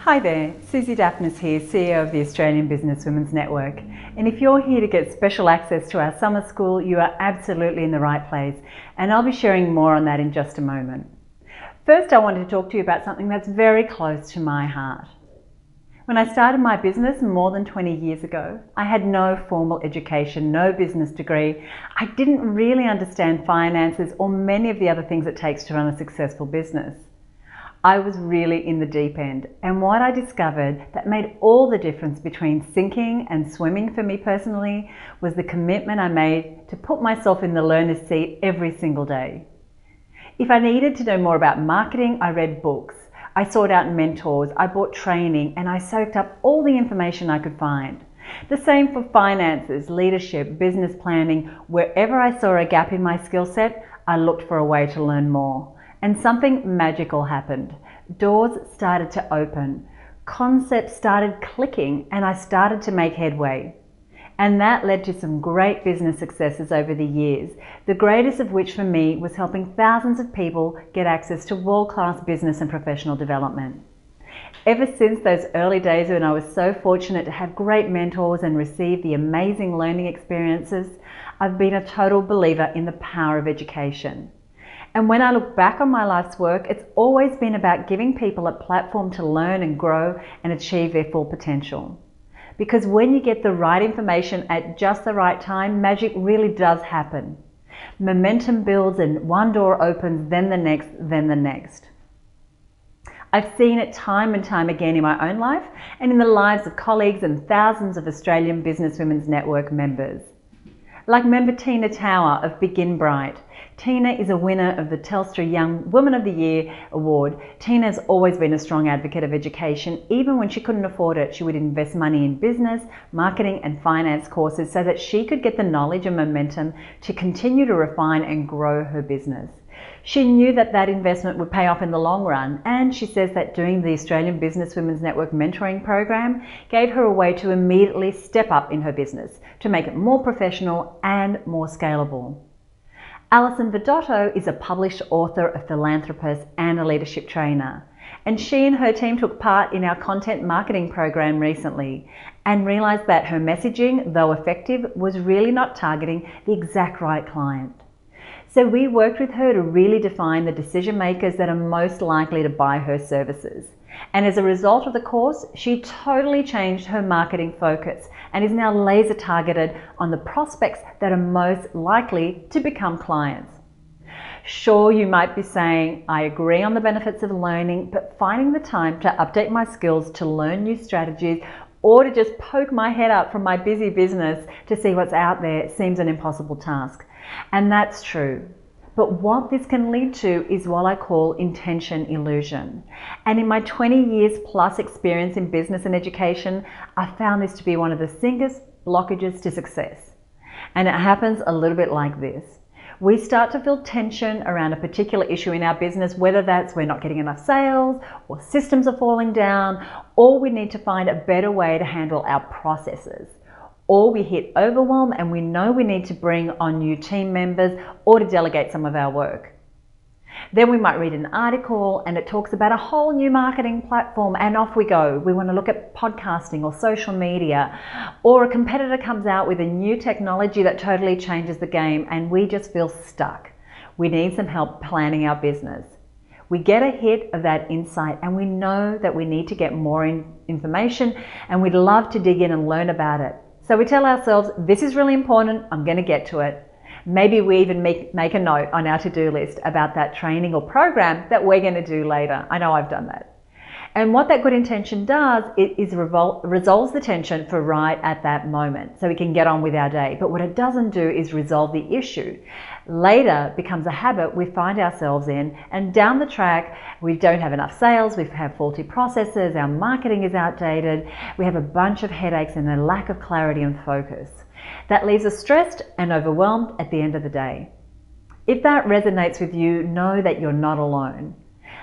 Hi there, Susie Daphnis here, CEO of the Australian Businesswomen's Network. And if you're here to get special access to our summer school, you are absolutely in the right place. And I'll be sharing more on that in just a moment. First, I wanted to talk to you about something that's very close to my heart. When I started my business more than 20 years ago, I had no formal education, no business degree. I didn't really understand finances or many of the other things it takes to run a successful business. I was really in the deep end, and what I discovered that made all the difference between sinking and swimming for me personally was the commitment I made to put myself in the learner's seat every single day. If I needed to know more about marketing, I read books. I sought out mentors, I bought training, and I soaked up all the information I could find. The same for finances, leadership, business planning. Wherever I saw a gap in my skill set, I looked for a way to learn more. And something magical happened. Doors started to open, concepts started clicking, and I started to make headway. And that led to some great business successes over the years, the greatest of which for me was helping thousands of people get access to world-class business and professional development. Ever since those early days when I was so fortunate to have great mentors and receive the amazing learning experiences, I've been a total believer in the power of education. And when I look back on my life's work, it's always been about giving people a platform to learn and grow and achieve their full potential. Because when you get the right information at just the right time, magic really does happen. Momentum builds and one door opens, then the next, then the next. I've seen it time and time again in my own life and in the lives of colleagues and thousands of Australian Businesswomen's Network members. Like member Tina Tower of Begin Bright. Tina is a winner of the Telstra Young Woman of the Year award. Tina has always been a strong advocate of education. Even when she couldn't afford it, she would invest money in business, marketing and finance courses so that she could get the knowledge and momentum to continue to refine and grow her business. She knew that that investment would pay off in the long run, and she says that doing the Australian Businesswomen's Network mentoring program gave her a way to immediately step up in her business, to make it more professional and more scalable. Alison Vidotto is a published author, a philanthropist and a leadership trainer. And she and her team took part in our content marketing program recently and realised that her messaging, though effective, was really not targeting the exact right client. So we worked with her to really define the decision makers that are most likely to buy her services. And as a result of the course, she totally changed her marketing focus and is now laser targeted on the prospects that are most likely to become clients. Sure, you might be saying, I agree on the benefits of learning, but finding the time to update my skills to learn new strategies or to just poke my head up from my busy business to see what's out there seems an impossible task. And that's true. But what this can lead to is what I call intention illusion. And in my 20 years plus experience in business and education, I found this to be one of the biggest blockages to success. And it happens a little bit like this. We start to feel tension around a particular issue in our business, whether that's we're not getting enough sales or systems are falling down, or we need to find a better way to handle our processes. Or we hit overwhelm and we know we need to bring on new team members or to delegate some of our work. Then we might read an article and it talks about a whole new marketing platform and off we go. We want to look at podcasting or social media, or a competitor comes out with a new technology that totally changes the game and we just feel stuck. We need some help planning our business. We get a hit of that insight and we know that we need to get more information and we'd love to dig in and learn about it. So we tell ourselves, this is really important, I'm going to get to it. Maybe we even make a note on our to-do list about that training or program that we're going to do later. I know I've done that. And what that good intention does is resolves the tension for right at that moment so we can get on with our day. But what it doesn't do is resolve the issue. Later becomes a habit we find ourselves in, and down the track we don't have enough sales, we have faulty processes, our marketing is outdated, we have a bunch of headaches and a lack of clarity and focus. That leaves us stressed and overwhelmed at the end of the day. If that resonates with you, know that you're not alone.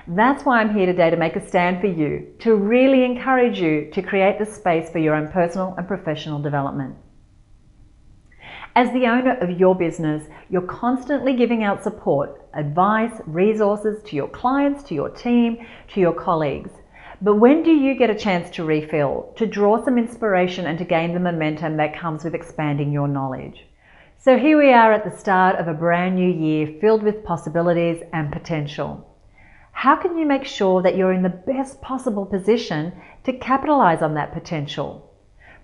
That's why I'm here today to make a stand for you, to really encourage you to create the space for your own personal and professional development. As the owner of your business, you're constantly giving out support, advice, resources to your clients, to your team, to your colleagues. But when do you get a chance to refill, to draw some inspiration and to gain the momentum that comes with expanding your knowledge? So here we are at the start of a brand new year filled with possibilities and potential. How can you make sure that you're in the best possible position to capitalize on that potential?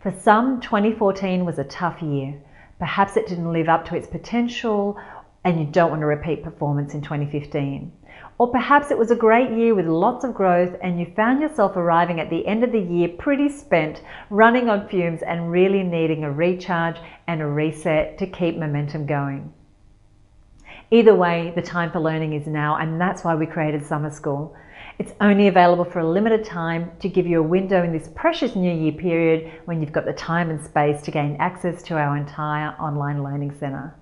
For some, 2014 was a tough year. Perhaps it didn't live up to its potential and you don't want to repeat performance in 2015. Or perhaps it was a great year with lots of growth and you found yourself arriving at the end of the year pretty spent, running on fumes and really needing a recharge and a reset to keep momentum going. Either way, the time for learning is now, and that's why we created Summer School. It's only available for a limited time to give you a window in this precious New Year period when you've got the time and space to gain access to our entire online learning centre.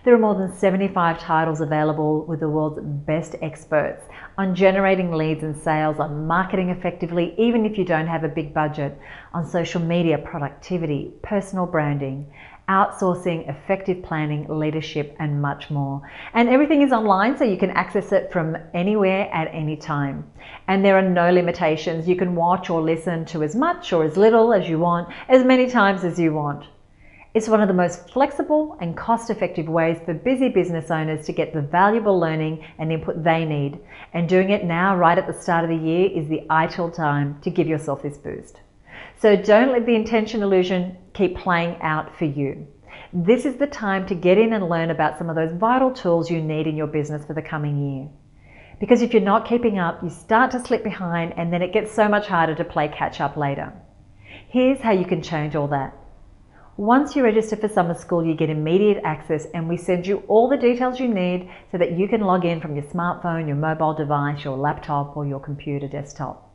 There are more than 75 titles available with the world's best experts on generating leads and sales, on marketing effectively, even if you don't have a big budget, on social media, productivity, personal branding, outsourcing, effective planning, leadership, and much more. And everything is online, so you can access it from anywhere at any time. And there are no limitations. You can watch or listen to as much or as little as you want, as many times as you want. It's one of the most flexible and cost-effective ways for busy business owners to get the valuable learning and input they need. And doing it now, right at the start of the year, is the ideal time to give yourself this boost. So don't let the intention illusion keep playing out for you. This is the time to get in and learn about some of those vital tools you need in your business for the coming year. Because if you're not keeping up, you start to slip behind and then it gets so much harder to play catch up later. Here's how you can change all that. Once you register for Summer School, you get immediate access and we send you all the details you need so that you can log in from your smartphone, your mobile device, your laptop or your computer desktop.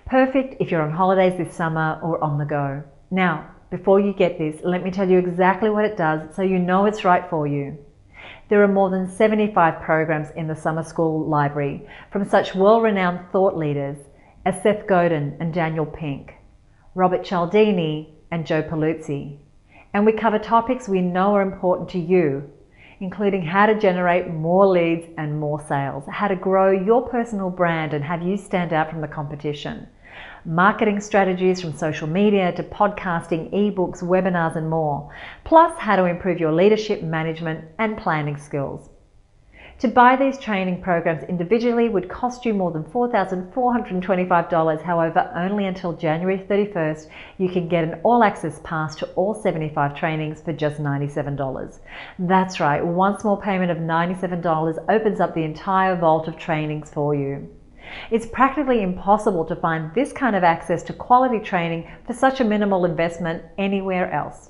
Perfect if you're on holidays this summer or on the go. Now, before you get this, let me tell you exactly what it does so you know it's right for you. There are more than 75 programs in the Summer School library from such well-renowned thought leaders as Seth Godin and Daniel Pink, Robert Cialdini and Joe Paluzzi. And we cover topics we know are important to you, including how to generate more leads and more sales, how to grow your personal brand and have you stand out from the competition, marketing strategies from social media to podcasting, ebooks, webinars and more, plus how to improve your leadership, management and planning skills. To buy these training programs individually would cost you more than $4,425. However, only until January 31st, you can get an all-access pass to all 75 trainings for just $97. That's right, one small payment of $97 opens up the entire vault of trainings for you. It's practically impossible to find this kind of access to quality training for such a minimal investment anywhere else.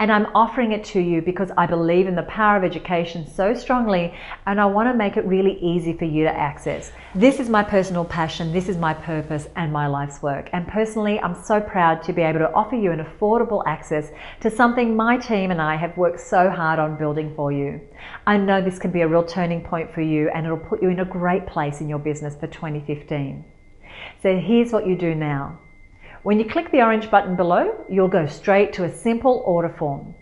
And I'm offering it to you because I believe in the power of education so strongly and I want to make it really easy for you to access. This is my personal passion, this is my purpose and my life's work. And personally, I'm so proud to be able to offer you an affordable access to something my team and I have worked so hard on building for you. I know this can be a real turning point for you and it'll put you in a great place in your business for 2015. So here's what you do now. When you click the orange button below, you'll go straight to a simple order form.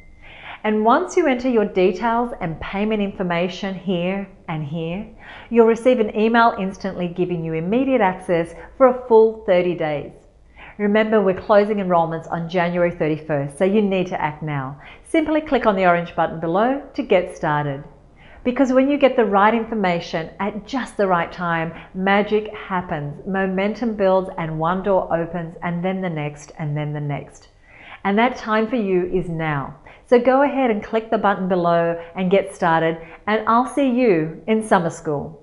And once you enter your details and payment information here and here, you'll receive an email instantly giving you immediate access for a full 30 days. Remember, we're closing enrollments on January 31st, so you need to act now. Simply click on the orange button below to get started. Because when you get the right information at just the right time, magic happens, momentum builds and one door opens and then the next and then the next. And that time for you is now. So go ahead and click the button below and get started and I'll see you in Summer School.